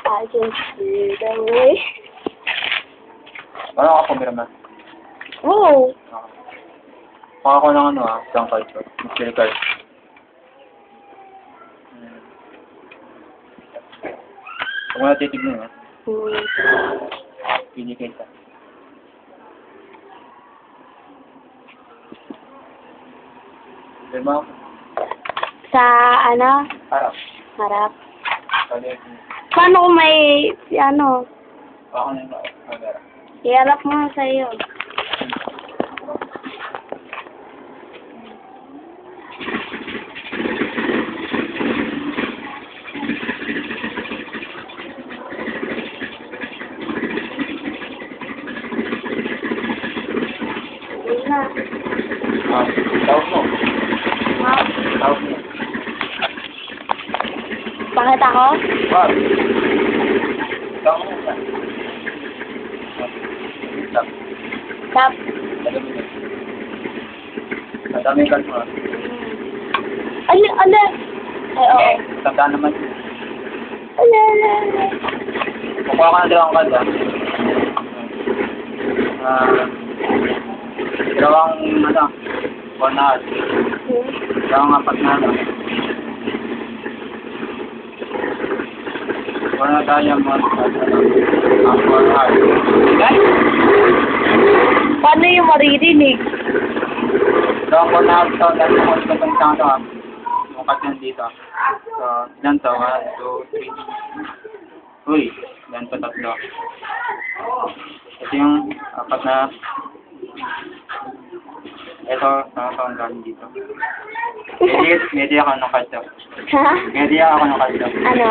I can see the way. Parang ako pumirma. Wow! Baka ko ng isang card ko. Mystery card. Huwag mo na titignan, Pili kayo sa. Diba? Sa, ano? Harap. Harap. Balik. Paano kung may, ano? Baka na yung harap. Iharap mo sa iyo. Yun na. Tawag mo. Ha? Tawag mo. Bakit ako? Bob. Tawag mo siya. Stop. Stop. Madami ka mo. Ano? Ano? Ay, oo. Tandaan naman. Ano? Ano? Kukuha ka na dalawang card, dalawang, bonus. Dalawang apat na, Wala diamond at bonus. Guys! Paano yung maririnig? Dalawang bonus, so, dahil mo sa pagkakang ito, yung cut yan dito. So, ilan to? 1, 2, 3. Uy, ilan to? 3. Ito yung apat na. Ito, nakakawang galing dito. Medya ako ng kalto. Ha? Medya ako ng kalto. Ano?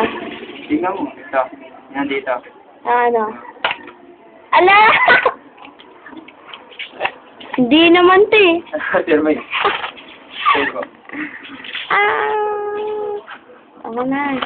Tingnan mo, ito. Yan dito. Ano? Ala! Hindi naman, te. Jermaine. Sige ko. Ah! Ako na.